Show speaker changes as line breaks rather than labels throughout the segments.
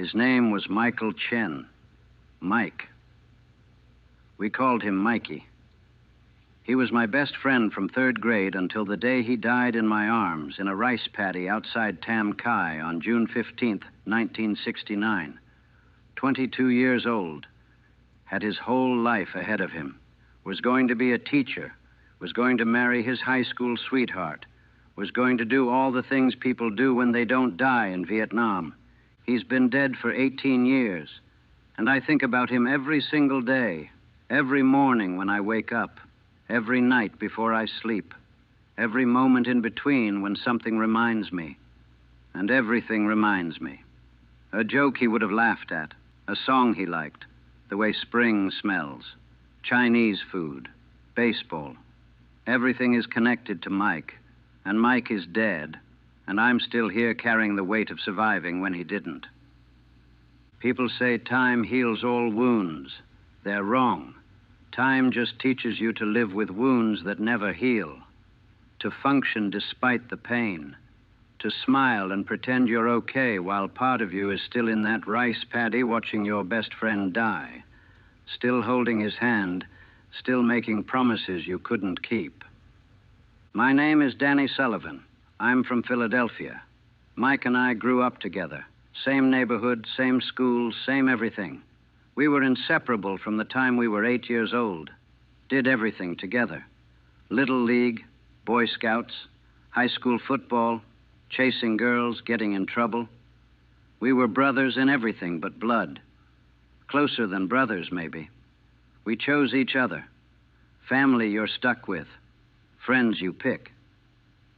His name was Michael Chen. Mike. We called him Mikey. He was my best friend from third grade until the day he died in my arms in a rice paddy outside Tam Kai on June 15th, 1969. 22 years old. Had his whole life ahead of him. Was going to be a teacher. Was going to marry his high school sweetheart. Was going to do all the things people do when they don't die in Vietnam. He's been dead for 18 years. And I think about him every single day, every morning when I wake up, every night before I sleep, every moment in between when something reminds me. And everything reminds me. A joke he would have laughed at, a song he liked, the way spring smells, Chinese food, baseball. Everything is connected to Mike, and Mike is dead, and I'm still here carrying the weight of surviving when he didn't. People say time heals all wounds. They're wrong. Time just teaches you to live with wounds that never heal, to function despite the pain, to smile and pretend you're okay while part of you is still in that rice paddy watching your best friend die, still holding his hand, still making promises you couldn't keep. My name is Danny Sullivan. I'm from Philadelphia. Mike and I grew up together. Same neighborhood, same school, same everything. We were inseparable from the time we were 8 years old. Did everything together. Little League, Boy Scouts, high school football, chasing girls, getting in trouble. We were brothers in everything but blood. Closer than brothers, maybe. We chose each other. Family you're stuck with. Friends you pick.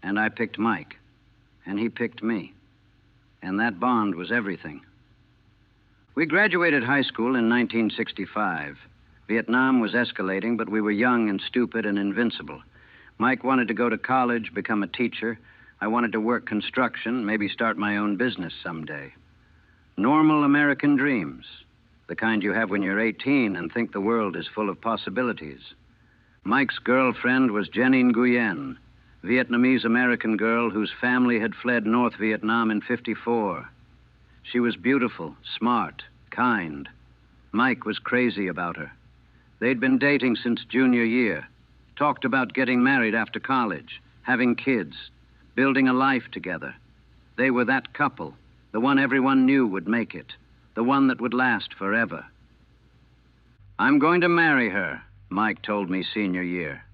And I picked Mike. And he picked me. And that bond was everything. We graduated high school in 1965. Vietnam was escalating, but we were young and stupid and invincible. Mike wanted to go to college, become a teacher. I wanted to work construction, maybe start my own business someday. Normal American dreams. The kind you have when you're 18 and think the world is full of possibilities. Mike's girlfriend was Jeanine Nguyen, Vietnamese-American girl whose family had fled North Vietnam in '54. She was beautiful, smart, kind. Mike was crazy about her. They'd been dating since junior year, talked about getting married after college, having kids, building a life together. They were that couple, the one everyone knew would make it, the one that would last forever. I'm going to marry her, Mike told me senior year.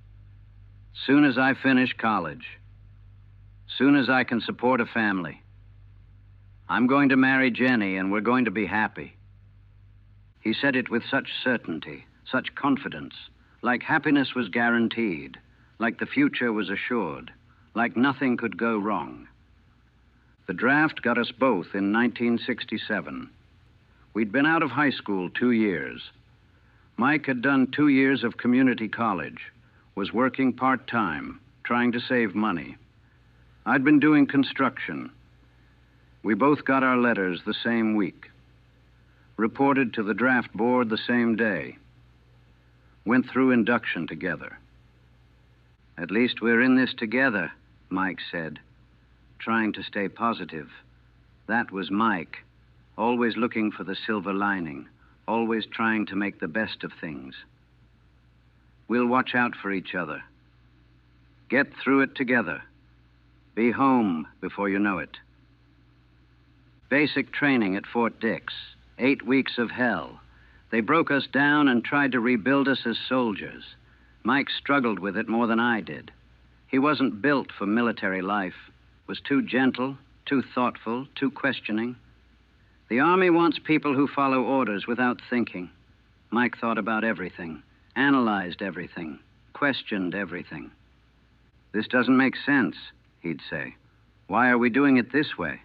Soon as I finish college. Soon as I can support a family. I'm going to marry Jenny and we're going to be happy. He said it with such certainty, such confidence, like happiness was guaranteed, like the future was assured, like nothing could go wrong. The draft got us both in 1967. We'd been out of high school 2 years. Mike had done 2 years of community college, was working part-time, trying to save money. I'd been doing construction. We both got our letters the same week. Reported to the draft board the same day. Went through induction together. At least we're in this together, Mike said, trying to stay positive. That was Mike, always looking for the silver lining, always trying to make the best of things. We'll watch out for each other. Get through it together. Be home before you know it. Basic training at Fort Dix. 8 weeks of hell. They broke us down and tried to rebuild us as soldiers. Mike struggled with it more than I did. He wasn't built for military life. Was too gentle, too thoughtful, too questioning. The Army wants people who follow orders without thinking. Mike thought about everything. Analyzed everything, questioned everything. This doesn't make sense, he'd say. Why are we doing it this way?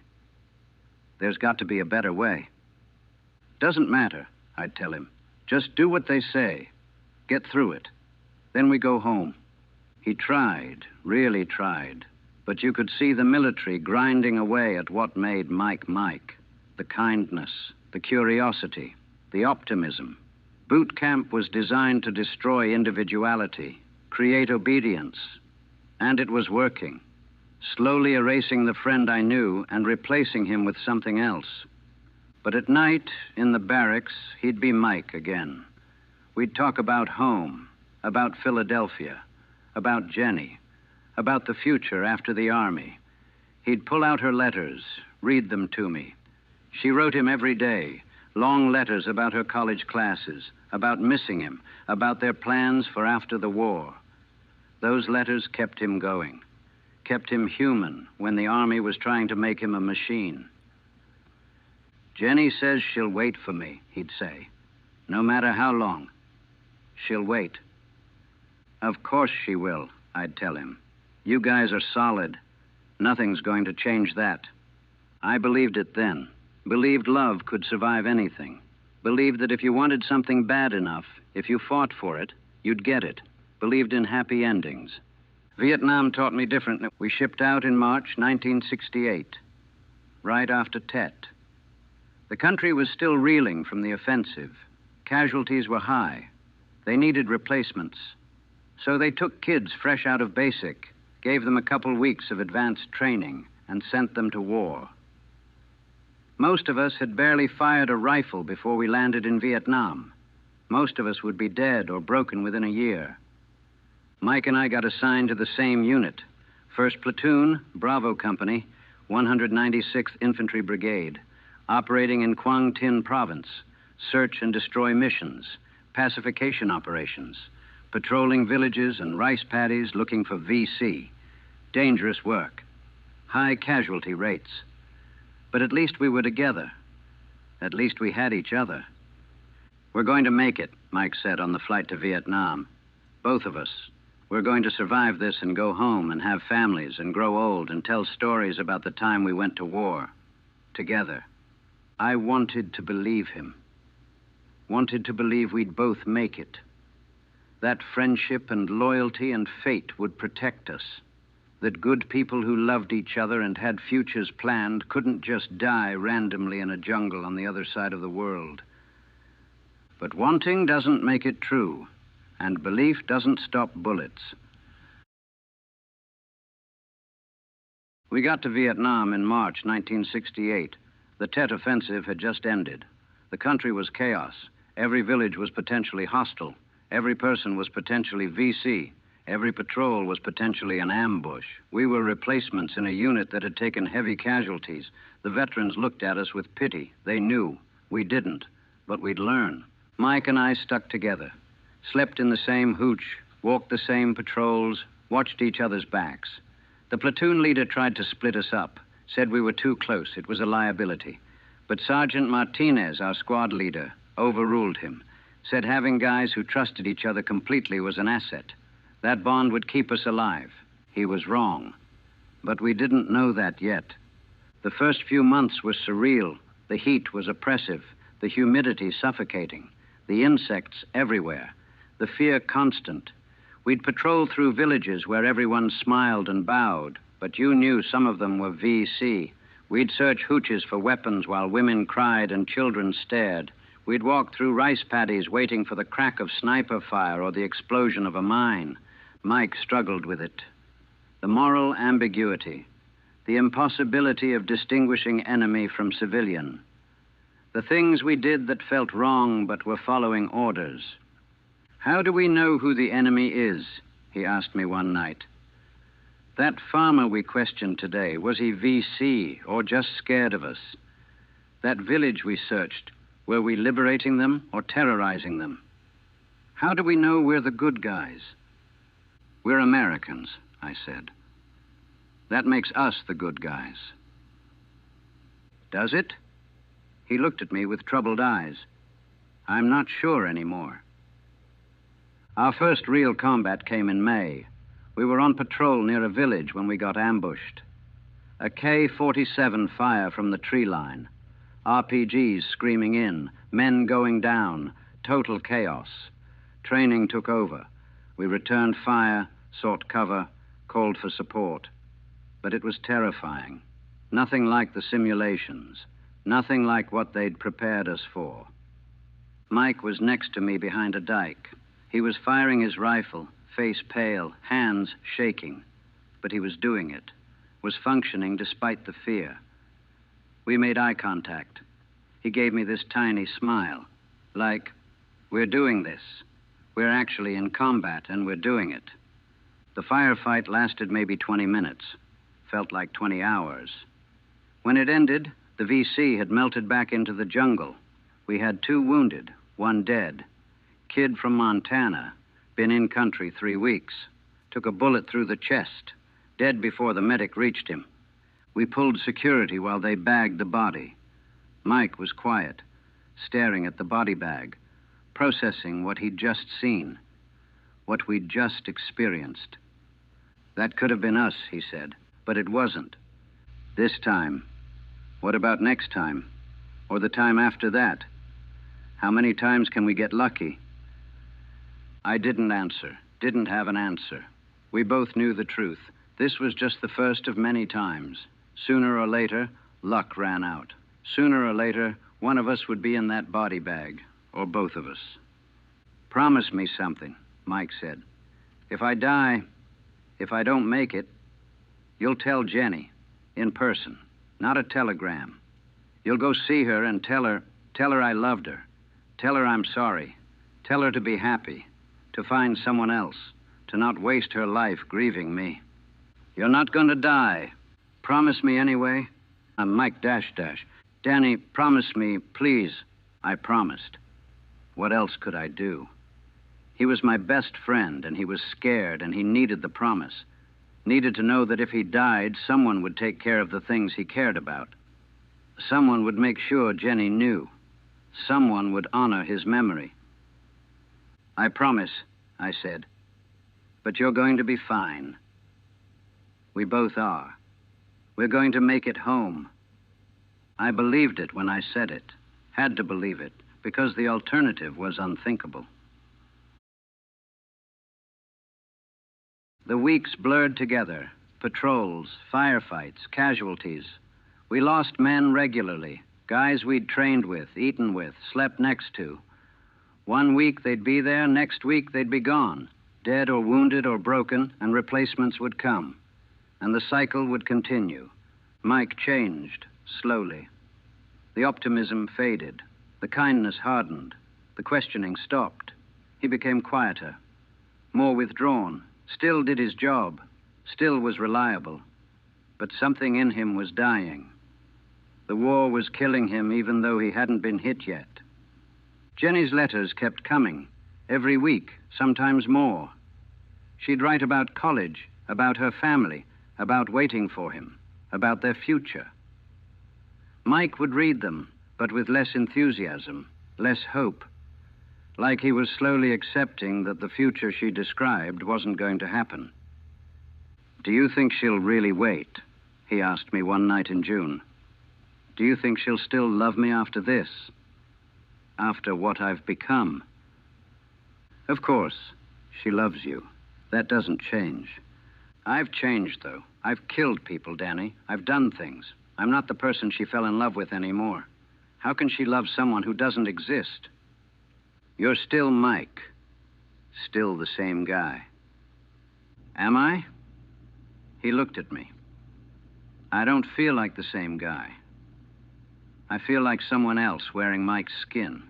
There's got to be a better way. Doesn't matter, I'd tell him. Just do what they say. Get through it. Then we go home. He tried, really tried, but you could see the military grinding away at what made Mike Mike. The kindness, the curiosity, the optimism. Boot camp was designed to destroy individuality, create obedience, and it was working, slowly erasing the friend I knew and replacing him with something else. But at night, in the barracks, he'd be Mike again. We'd talk about home, about Philadelphia, about Jenny, about the future after the Army. He'd pull out her letters, read them to me. She wrote him every day, long letters about her college classes, about missing him, about their plans for after the war. Those letters kept him going, kept him human when the Army was trying to make him a machine. Jenny says she'll wait for me, he'd say, no matter how long. She'll wait. Of course she will, I'd tell him. You guys are solid. Nothing's going to change that. I believed it then. Believed love could survive anything. Believed that if you wanted something bad enough, if you fought for it, you'd get it. Believed in happy endings. Vietnam taught me differently. We shipped out in March 1968, right after Tet. The country was still reeling from the offensive. Casualties were high. They needed replacements. So they took kids fresh out of basic, gave them a couple weeks of advanced training, and sent them to war. Most of us had barely fired a rifle before we landed in Vietnam. Most of us would be dead or broken within a year. Mike and I got assigned to the same unit. 1st Platoon, Bravo Company, 196th Infantry Brigade, operating in Quang Tin Province, search and destroy missions, pacification operations, patrolling villages and rice paddies looking for VC. Dangerous work. High casualty rates. But at least we were together. At least we had each other. We're going to make it, Mike said on the flight to Vietnam. Both of us. We're going to survive this and go home and have families and grow old and tell stories about the time we went to war. Together. I wanted to believe him. Wanted to believe we'd both make it. That friendship and loyalty and fate would protect us. That good people who loved each other and had futures planned couldn't just die randomly in a jungle on the other side of the world. But wanting doesn't make it true, and belief doesn't stop bullets. We got to Vietnam in March 1968. The Tet Offensive had just ended. The country was chaos. Every village was potentially hostile. Every person was potentially VC. Every patrol was potentially an ambush. We were replacements in a unit that had taken heavy casualties. The veterans looked at us with pity. They knew. We didn't. But we'd learn. Mike and I stuck together. Slept in the same hooch, walked the same patrols, watched each other's backs. The platoon leader tried to split us up, said we were too close. It was a liability. But Sergeant Martinez, our squad leader, overruled him, said having guys who trusted each other completely was an asset. That bond would keep us alive. He was wrong. But we didn't know that yet. The first few months were surreal. The heat was oppressive, the humidity suffocating, the insects everywhere, the fear constant. We'd patrol through villages where everyone smiled and bowed, but you knew some of them were VC. We'd search hooches for weapons while women cried and children stared. We'd walk through rice paddies waiting for the crack of sniper fire or the explosion of a mine. Mike struggled with it. The moral ambiguity, the impossibility of distinguishing enemy from civilian. The things we did that felt wrong but were following orders. How do we know who the enemy is? He asked me one night. That farmer we questioned today, was he VC or just scared of us? That village we searched, were we liberating them or terrorizing them? How do we know we're the good guys? We're Americans, I said. That makes us the good guys. Does it? He looked at me with troubled eyes. I'm not sure anymore. Our first real combat came in May. We were on patrol near a village when we got ambushed. A K-47 fire from the tree line. RPGs screaming in, men going down, total chaos. Training took over. We returned fire, sought cover, called for support. But it was terrifying. Nothing like the simulations. Nothing like what they'd prepared us for. Mike was next to me behind a dike. He was firing his rifle, face pale, hands shaking. But he was doing it, was functioning despite the fear. We made eye contact. He gave me this tiny smile, like, we're doing this. We're actually in combat, and we're doing it. The firefight lasted maybe 20 minutes. Felt like 20 hours. When it ended, the VC had melted back into the jungle. We had 2 wounded, 1 dead. Kid from Montana, been in country 3 weeks. Took a bullet through the chest, dead before the medic reached him. We pulled security while they bagged the body. Mike was quiet, staring at the body bag, processing what he'd just seen, what we'd just experienced. That could have been us, he said, but it wasn't. This time. What about next time? Or the time after that? How many times can we get lucky? I didn't answer, didn't have an answer. We both knew the truth. This was just the first of many times. Sooner or later, luck ran out. Sooner or later, one of us would be in that body bag, or both of us. Promise me something, Mike said. If I die, if I don't make it, you'll tell Jenny, in person, not a telegram. You'll go see her and tell her I loved her. Tell her I'm sorry. Tell her to be happy, to find someone else, to not waste her life grieving me. You're not going to die. Promise me anyway. I'm Mike Dash Dash. Danny, promise me, please. I promised. What else could I do? He was my best friend, and he was scared, and he needed the promise. Needed to know that if he died, someone would take care of the things he cared about. Someone would make sure Jenny knew. Someone would honor his memory. I promise, I said. But you're going to be fine. We both are. We're going to make it home. I believed it when I said it. Had to believe it, because the alternative was unthinkable. The weeks blurred together. Patrols, firefights, casualties. We lost men regularly, guys we'd trained with, eaten with, slept next to. 1 week they'd be there, next week they'd be gone, dead or wounded or broken, and replacements would come. And the cycle would continue. Mike changed, slowly. The optimism faded. The kindness hardened. The questioning stopped. He became quieter, more withdrawn, still did his job, still was reliable. But something in him was dying. The war was killing him even though he hadn't been hit yet. Jenny's letters kept coming, every week, sometimes more. She'd write about college, about her family, about waiting for him, about their future. Mike would read them, but with less enthusiasm, less hope, like he was slowly accepting that the future she described wasn't going to happen. Do you think she'll really wait? He asked me one night in June. Do you think she'll still love me after this? After what I've become? Of course, she loves you. That doesn't change. I've changed, though. I've killed people, Danny. I've done things. I'm not the person she fell in love with anymore. How can she love someone who doesn't exist? You're still Mike. Still the same guy. Am I? He looked at me. I don't feel like the same guy. I feel like someone else wearing Mike's skin.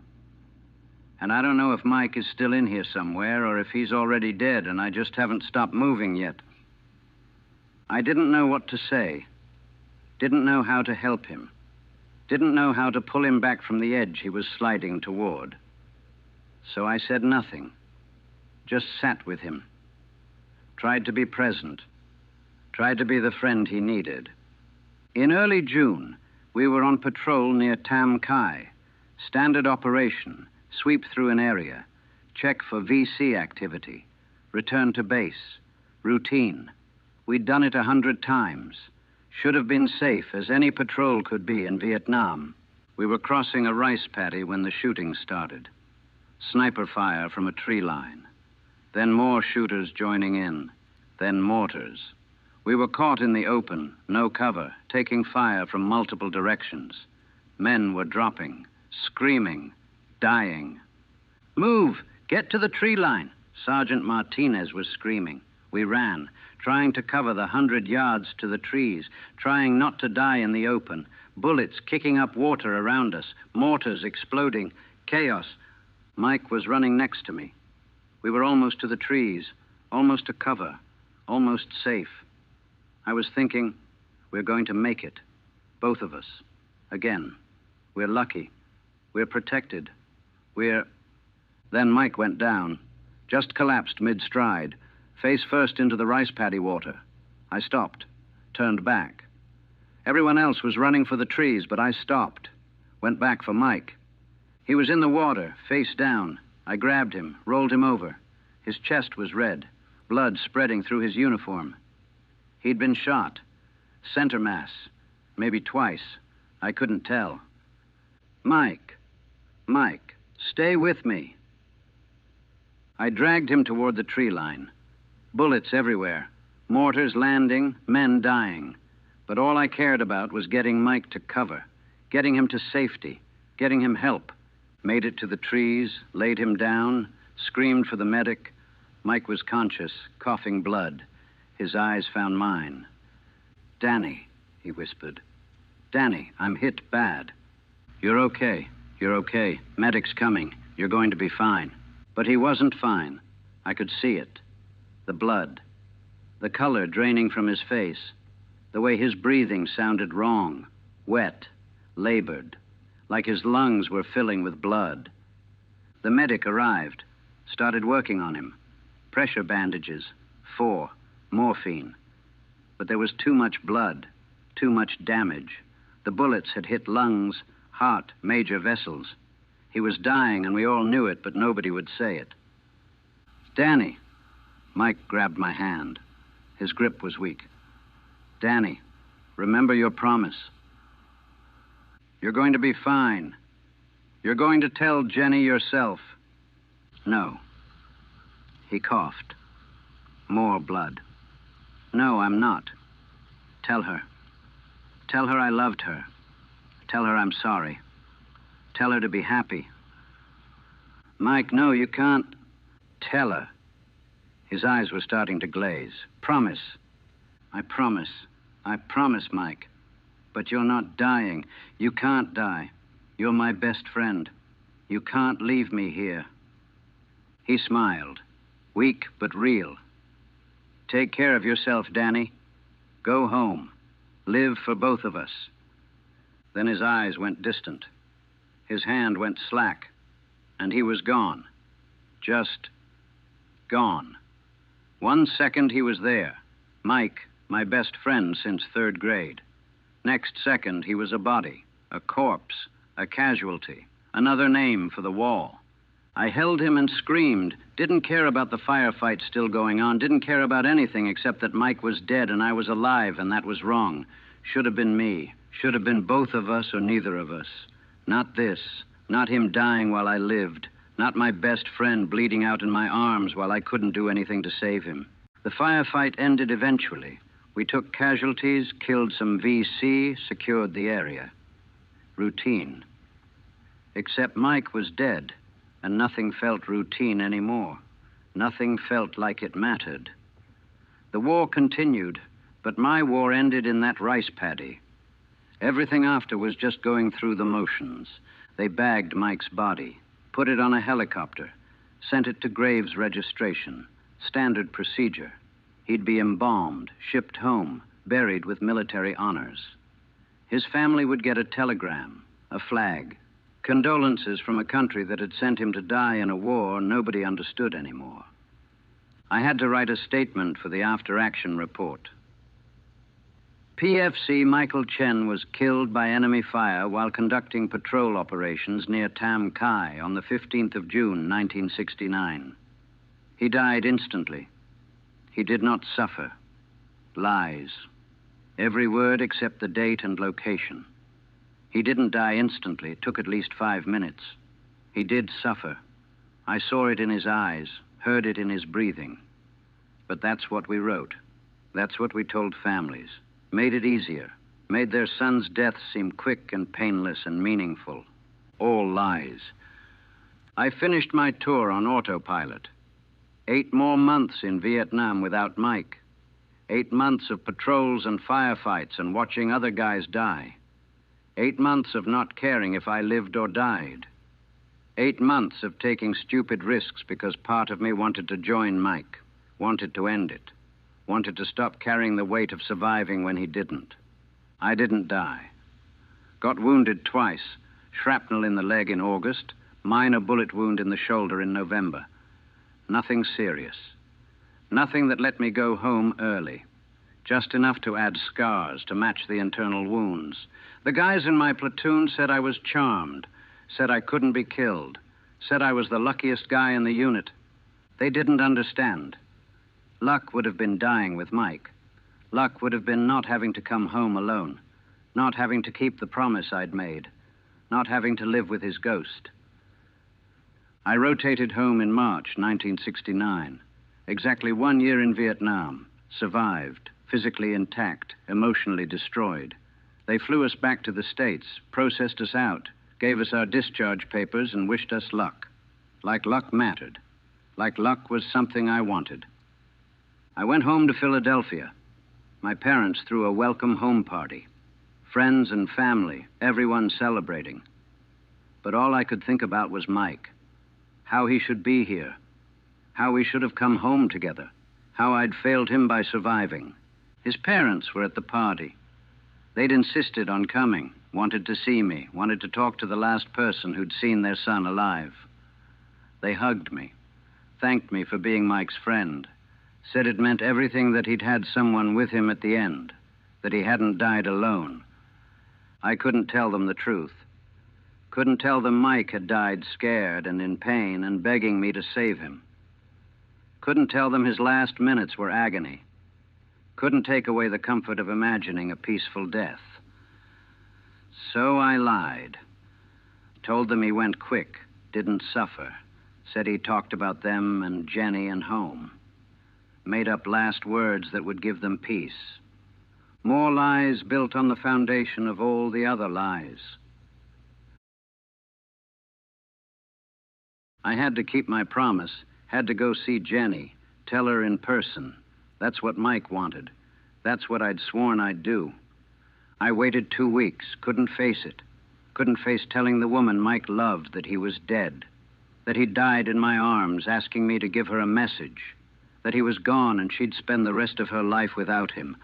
And I don't know if Mike is still in here somewhere or if he's already dead and I just haven't stopped moving yet. I didn't know what to say. Didn't know how to help him. Didn't know how to pull him back from the edge he was sliding toward. So I said nothing. Just sat with him. Tried to be present. Tried to be the friend he needed. In early June, we were on patrol near Tam Kai. Standard operation. Sweep through an area. Check for VC activity. Return to base. Routine. We'd done it 100 times. Should have been safe as any patrol could be in Vietnam. We were crossing a rice paddy when the shooting started. Sniper fire from a tree line. Then more shooters joining in. Then mortars. We were caught in the open, no cover, taking fire from multiple directions. Men were dropping, screaming, dying. Move! Get to the tree line! Sergeant Martinez was screaming. We ran, trying to cover the 100 yards to the trees, trying not to die in the open, Bullets kicking up water around us, mortars exploding, chaos. Mike was running next to me. We were almost to the trees, almost to cover, almost safe. I was thinking, we're going to make it, both of us. Again, we're lucky. We're protected. Then Mike went down, just collapsed mid-stride, face first into the rice paddy water. I stopped, turned back. Everyone else was running for the trees, but I stopped, went back for Mike. He was in the water, face down. I grabbed him, rolled him over. His chest was red, blood spreading through his uniform. He'd been shot, center mass, maybe twice. I couldn't tell. Mike, stay with me. I dragged him toward the tree line. Bullets everywhere, mortars landing, men dying. But all I cared about was getting Mike to cover, getting him to safety, getting him help. Made it to the trees, laid him down, screamed for the medic. Mike was conscious, coughing blood. His eyes found mine. "Danny," he whispered. "Danny, I'm hit bad." "You're okay. You're okay. Medic's coming. You're going to be fine." But he wasn't fine. I could see it. The blood. The color draining from his face. The way his breathing sounded wrong. Wet. Labored. Like his lungs were filling with blood. The medic arrived. Started working on him. Pressure bandages. 4. Morphine. But there was too much blood. Too much damage. The bullets had hit lungs, heart, major vessels. He was dying, and we all knew it, but nobody would say it. "Danny." Mike grabbed my hand. His grip was weak. "Danny, remember your promise. You're going to be fine. You're going to tell Jenny yourself." "No." He coughed. More blood. "No, I'm not. Tell her. Tell her I loved her. Tell her I'm sorry. Tell her to be happy." "Mike, no, you can't." "Tell her." His eyes were starting to glaze. "Promise." "I promise. I promise, Mike. But you're not dying. You can't die. You're my best friend. You can't leave me here." He smiled. Weak but real. "Take care of yourself, Danny. Go home. Live for both of us." Then his eyes went distant. His hand went slack. And he was gone. Just gone. 1 second he was there. Mike, my best friend since 3rd grade. Next second he was a body, a corpse, a casualty, another name for the wall. I held him and screamed, didn't care about the firefight still going on, didn't care about anything except that Mike was dead and I was alive, and that was wrong. Should have been me. Should have been both of us or neither of us. Not this. Not him dying while I lived. Not my best friend bleeding out in my arms while I couldn't do anything to save him. The firefight ended eventually. We took casualties, killed some VC, secured the area. Routine. Except Mike was dead, and nothing felt routine anymore. Nothing felt like it mattered. The war continued, but my war ended in that rice paddy. Everything after was just going through the motions. They bagged Mike's body, put it on a helicopter, sent it to Graves registration, standard procedure. He'd be embalmed, shipped home, buried with military honors. His family would get a telegram, a flag, condolences from a country that had sent him to die in a war nobody understood anymore. I had to write a statement for the after-action report. PFC Michael Chen was killed by enemy fire while conducting patrol operations near Tam Kai on the 15th of June, 1969. He died instantly. He did not suffer. Lies. Every word except the date and location. He didn't die instantly. It took at least 5 minutes. He did suffer. I saw it in his eyes, heard it in his breathing. But that's what we wrote. That's what we told families. Made it easier. Made their son's death seem quick and painless and meaningful. All lies. I finished my tour on autopilot. 8 more months in Vietnam without Mike. 8 months of patrols and firefights and watching other guys die. 8 months of not caring if I lived or died. 8 months of taking stupid risks because part of me wanted to join Mike, wanted to end it, wanted to stop carrying the weight of surviving when he didn't. I didn't die. Got wounded twice, shrapnel in the leg in August, minor bullet wound in the shoulder in November. Nothing serious. Nothing that let me go home early. Just enough to add scars to match the internal wounds. The guys in my platoon said I was charmed, said I couldn't be killed, said I was the luckiest guy in the unit. They didn't understand. Luck would have been dying with Mike. Luck would have been not having to come home alone, not having to keep the promise I'd made, not having to live with his ghost. I rotated home in March 1969. Exactly 1 year in Vietnam. Survived, physically intact, emotionally destroyed. They flew us back to the States, processed us out, gave us our discharge papers, and wished us luck. Like luck mattered. Like luck was something I wanted. I went home to Philadelphia. My parents threw a welcome home party. Friends and family, everyone celebrating. But all I could think about was Mike. How he should be here. How we should have come home together. How I'd failed him by surviving. His parents were at the party. They'd insisted on coming, wanted to see me, wanted to talk to the last person who'd seen their son alive. They hugged me, thanked me for being Mike's friend, said it meant everything that he'd had someone with him at the end, that he hadn't died alone. I couldn't tell them the truth. Couldn't tell them Mike had died scared and in pain and begging me to save him. Couldn't tell them his last minutes were agony. Couldn't take away the comfort of imagining a peaceful death. So I lied. Told them he went quick, didn't suffer. Said he talked about them and Jenny and home. Made up last words that would give them peace. More lies built on the foundation of all the other lies. I had to keep my promise, had to go see Jenny, tell her in person. That's what Mike wanted. That's what I'd sworn I'd do. I waited 2 weeks, couldn't face it. Couldn't face telling the woman Mike loved that he was dead. That he died in my arms, asking me to give her a message. That he was gone and she'd spend the rest of her life without him.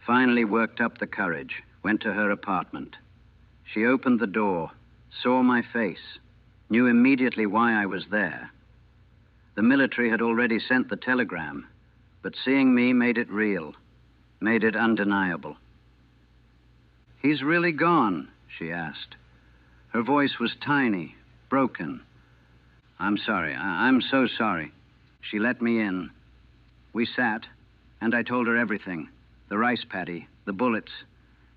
Finally worked up the courage, went to her apartment. She opened the door, saw my face, knew immediately why I was there. The military had already sent the telegram, but seeing me made it real, made it undeniable. "He's really gone?" she asked. Her voice was tiny, broken. "I'm sorry. I'm so sorry." She let me in. We sat, and I told her everything. The rice paddy, the bullets,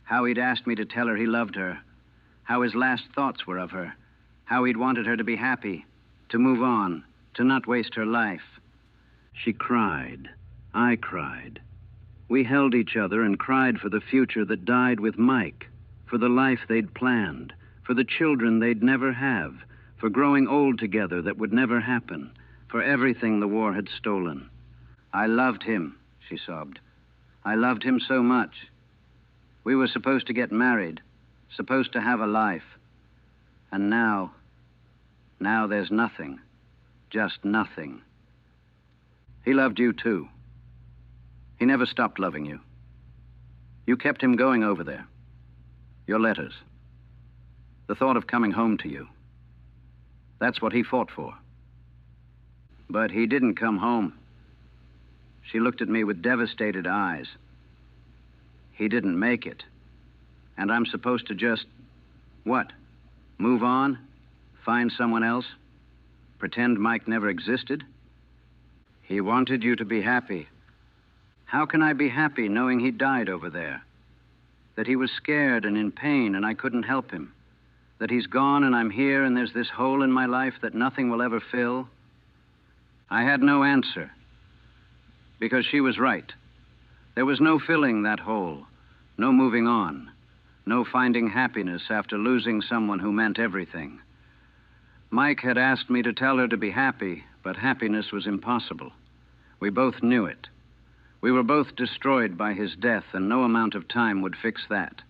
how he'd asked me to tell her he loved her, how his last thoughts were of her, how he'd wanted her to be happy, to move on, to not waste her life. She cried. I cried. We held each other and cried for the future that died with Mike, for the life they'd planned, for the children they'd never have, for growing old together that would never happen, for everything the war had stolen. I loved him, she sobbed. I loved him so much. We were supposed to get married, supposed to have a life. And now there's nothing, just nothing. He loved you too. He never stopped loving you. You kept him going over there. Your letters. The thought of coming home to you. That's what he fought for. But he didn't come home. She looked at me with devastated eyes. He didn't make it. And I'm supposed to just, what? Move on? Find someone else? Pretend Mike never existed? He wanted you to be happy. How can I be happy knowing he died over there? That he was scared and in pain and I couldn't help him? That he's gone and I'm here and there's this hole in my life that nothing will ever fill? I had no answer. Because she was right. There was no filling that hole, no moving on, no finding happiness after losing someone who meant everything. Mike had asked me to tell her to be happy, but happiness was impossible. We both knew it. We were both destroyed by his death, and no amount of time would fix that.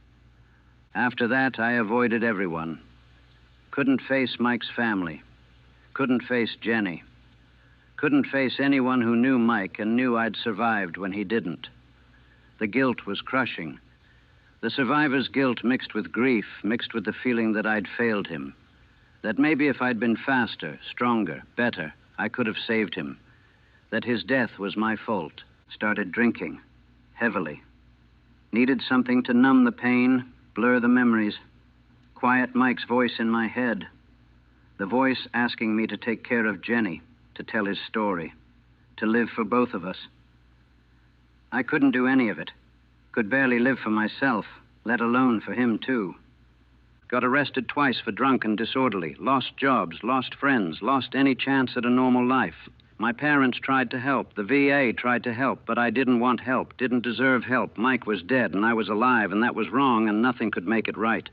After that, I avoided everyone. Couldn't face Mike's family. Couldn't face Jenny. Couldn't face anyone who knew Mike and knew I'd survived when he didn't. The guilt was crushing. The survivor's guilt mixed with grief, mixed with the feeling that I'd failed him. That maybe if I'd been faster, stronger, better, I could have saved him. That his death was my fault. Started drinking, heavily. Needed something to numb the pain, blur the memories. Quiet Mike's voice in my head. The voice asking me to take care of Jenny, to tell his story, to live for both of us. I couldn't do any of it. Could barely live for myself, let alone for him, too. Got arrested twice for drunk and disorderly, lost jobs, lost friends, lost any chance at a normal life. My parents tried to help, the VA tried to help, but I didn't want help, didn't deserve help. Mike was dead and I was alive, and that was wrong, and nothing could make it right.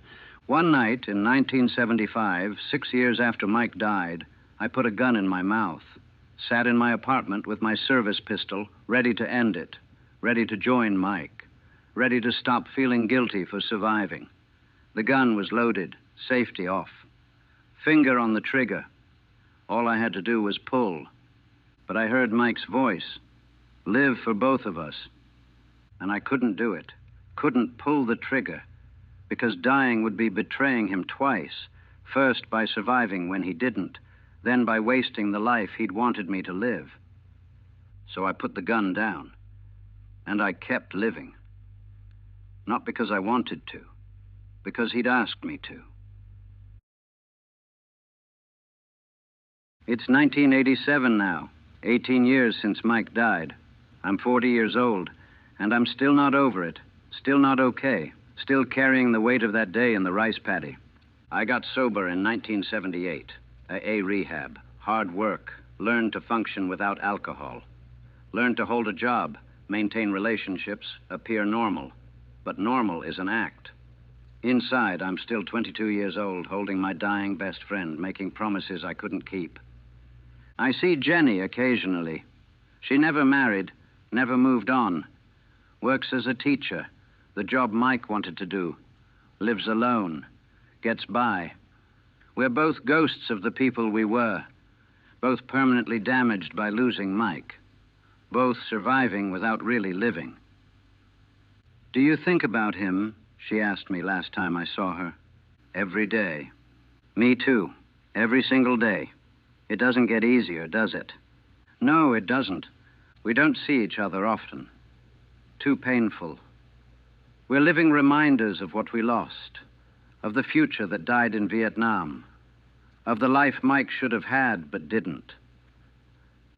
One night in 1975, 6 years after Mike died, I put a gun in my mouth, sat in my apartment with my service pistol, ready to end it, ready to join Mike, ready to stop feeling guilty for surviving. The gun was loaded, safety off. Finger on the trigger. All I had to do was pull. But I heard Mike's voice, live for both of us. And I couldn't do it, couldn't pull the trigger, because dying would be betraying him twice, first by surviving when he didn't, then by wasting the life he'd wanted me to live. So I put the gun down, and I kept living. Not because I wanted to, because he'd asked me to. It's 1987 now, 18 years since Mike died. I'm 40 years old, and I'm still not over it, still not okay, still carrying the weight of that day in the rice paddy. I got sober in 1978, a rehab, hard work, learned to function without alcohol, learned to hold a job, maintain relationships, appear normal. But normal is an act. Inside, I'm still 22 years old, holding my dying best friend, making promises I couldn't keep. I see Jenny occasionally. She never married, never moved on. Works as a teacher, the job Mike wanted to do. Lives alone, gets by. We're both ghosts of the people we were, both permanently damaged by losing Mike, both surviving without really living. Do you think about him? She asked me last time I saw her. Every day. Me too. Every single day. It doesn't get easier, does it? No, it doesn't. We don't see each other often. Too painful. We're living reminders of what we lost, of the future that died in Vietnam, of the life Mike should have had but didn't.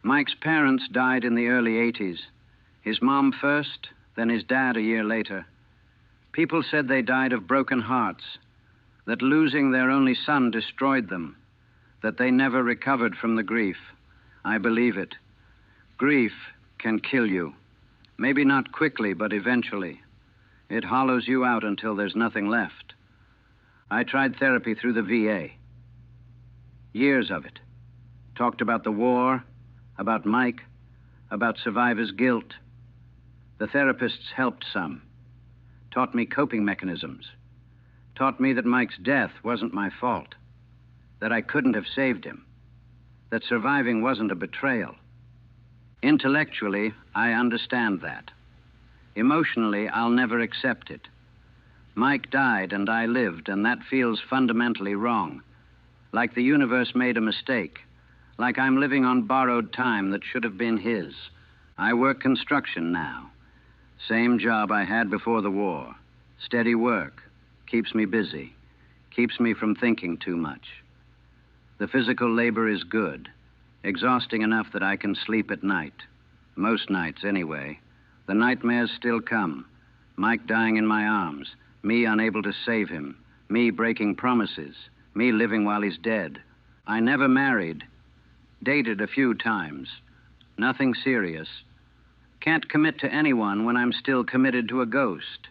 Mike's parents died in the early 80s. His mom first, then his dad a year later. People said they died of broken hearts, that losing their only son destroyed them, that they never recovered from the grief. I believe it. Grief can kill you. Maybe not quickly, but eventually. It hollows you out until there's nothing left. I tried therapy through the VA. Years of it. Talked about the war, about Mike, about survivor's guilt. The therapists helped some. Taught me coping mechanisms. Taught me that Mike's death wasn't my fault. That I couldn't have saved him. That surviving wasn't a betrayal. Intellectually, I understand that. Emotionally, I'll never accept it. Mike died and I lived, and that feels fundamentally wrong. Like the universe made a mistake. Like I'm living on borrowed time that should have been his. I work construction now. Same job I had before the war. Steady work. Keeps me busy. Keeps me from thinking too much. The physical labor is good. Exhausting enough that I can sleep at night. Most nights, anyway. The nightmares still come. Mike dying in my arms. Me unable to save him. Me breaking promises. Me living while he's dead. I never married. Dated a few times. Nothing serious. Can't commit to anyone when I'm still committed to a ghost.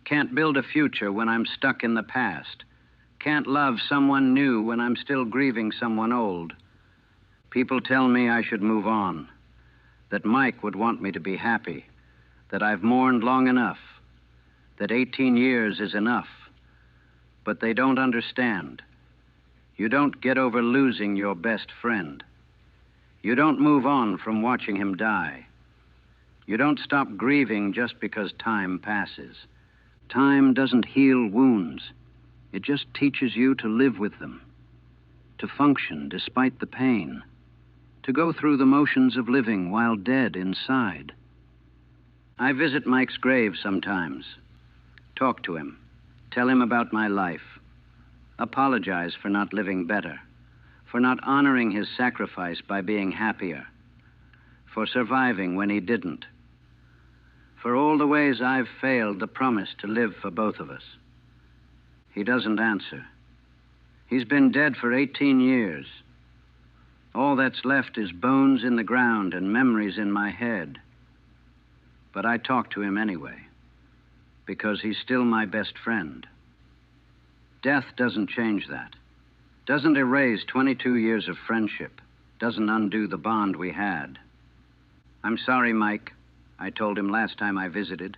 Can't build a future when I'm stuck in the past. Can't love someone new when I'm still grieving someone old. People tell me I should move on. That Mike would want me to be happy. That I've mourned long enough. That 18 years is enough. but they don't understand. You don't get over losing your best friend. You don't move on from watching him die. You don't stop grieving just because time passes. Time doesn't heal wounds. It just teaches you to live with them, to function despite the pain, to go through the motions of living while dead inside. I visit Mike's grave sometimes, talk to him, tell him about my life, apologize for not living better, for not honoring his sacrifice by being happier, for surviving when he didn't, for all the ways I've failed the promise to live for both of us. He doesn't answer. He's been dead for 18 years. All that's left is bones in the ground and memories in my head. But I talk to him anyway, because he's still my best friend. Death doesn't change that, doesn't erase 22 years of friendship, doesn't undo the bond we had. I'm sorry, Mike, I told him last time I visited.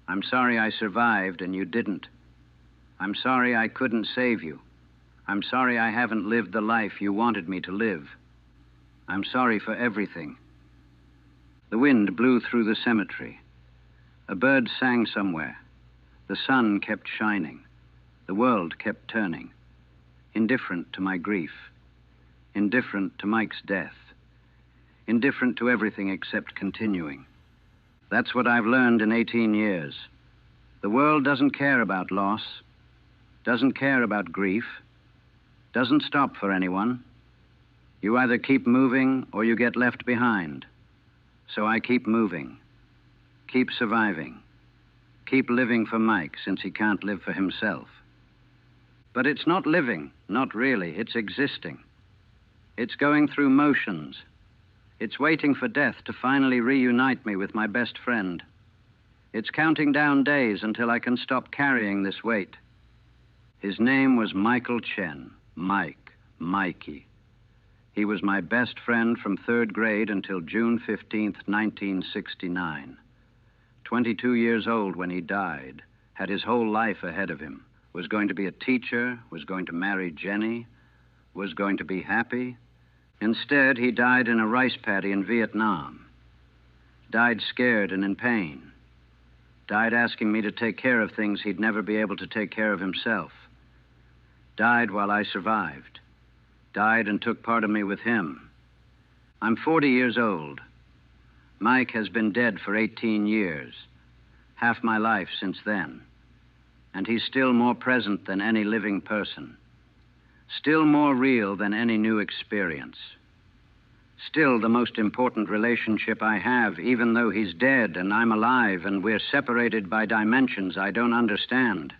I'm sorry I survived and you didn't. I'm sorry I couldn't save you. I'm sorry I haven't lived the life you wanted me to live. I'm sorry for everything. The wind blew through the cemetery. A bird sang somewhere. The sun kept shining. The world kept turning. Indifferent to my grief. Indifferent to Mike's death. Indifferent to everything except continuing. That's what I've learned in 18 years. The world doesn't care about loss, doesn't care about grief, doesn't stop for anyone. You either keep moving or you get left behind. So I keep moving, keep surviving, keep living for Mike since he can't live for himself. But it's not living, not really, it's existing. It's going through motions. It's waiting for death to finally reunite me with my best friend. It's counting down days until I can stop carrying this weight. His name was Michael Chen. Mike, Mikey. He was my best friend from third grade until June 15th, 1969. 22 years old when he died, had his whole life ahead of him, was going to be a teacher, was going to marry Jenny, was going to be happy. Instead, he died in a rice paddy in Vietnam. Died scared and in pain. Died asking me to take care of things he'd never be able to take care of himself. Died while I survived. Died and took part of me with him. I'm 40 years old. Mike has been dead for 18 years, half my life since then. And he's still more present than any living person. Still more real than any new experience. Still the most important relationship I have, even though he's dead and I'm alive and we're separated by dimensions I don't understand.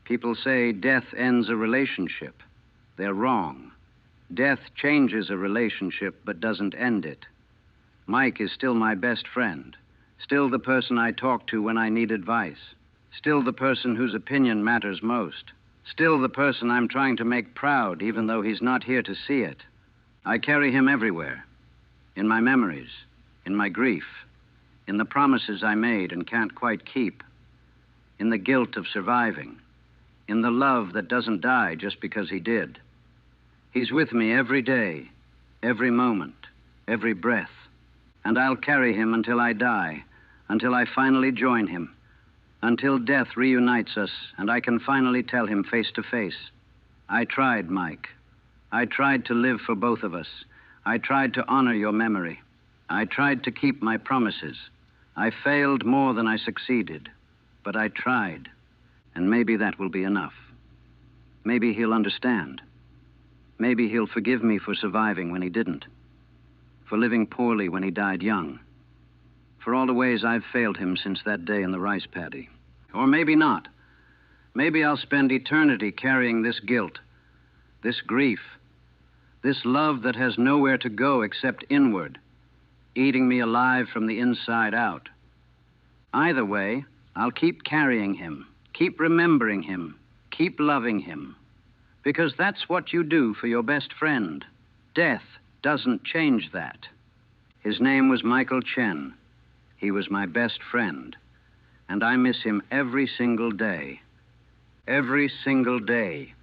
People say death ends a relationship. They're wrong. Death changes a relationship but doesn't end it. Mike is still my best friend, still the person I talk to when I need advice, still the person whose opinion matters most, still the person I'm trying to make proud even though he's not here to see it. I carry him everywhere, in my memories, in my grief, in the promises I made and can't quite keep, in the guilt of surviving, in the love that doesn't die just because he did. He's with me every day, every moment, every breath. And I'll carry him until I die, until I finally join him, until death reunites us and I can finally tell him face to face, I tried, Mike. I tried to live for both of us. I tried to honor your memory. I tried to keep my promises. I failed more than I succeeded, but I tried. And maybe that will be enough. Maybe he'll understand. Maybe he'll forgive me for surviving when he didn't, for living poorly when he died young, for all the ways I've failed him since that day in the rice paddy. Or maybe not. Maybe I'll spend eternity carrying this guilt, this grief, this love that has nowhere to go except inward, eating me alive from the inside out. Either way, I'll keep carrying him, keep remembering him, keep loving him, because that's what you do for your best friend. Death doesn't change that. His name was Michael Chen. He was my best friend, and I miss him every single day. Every single day,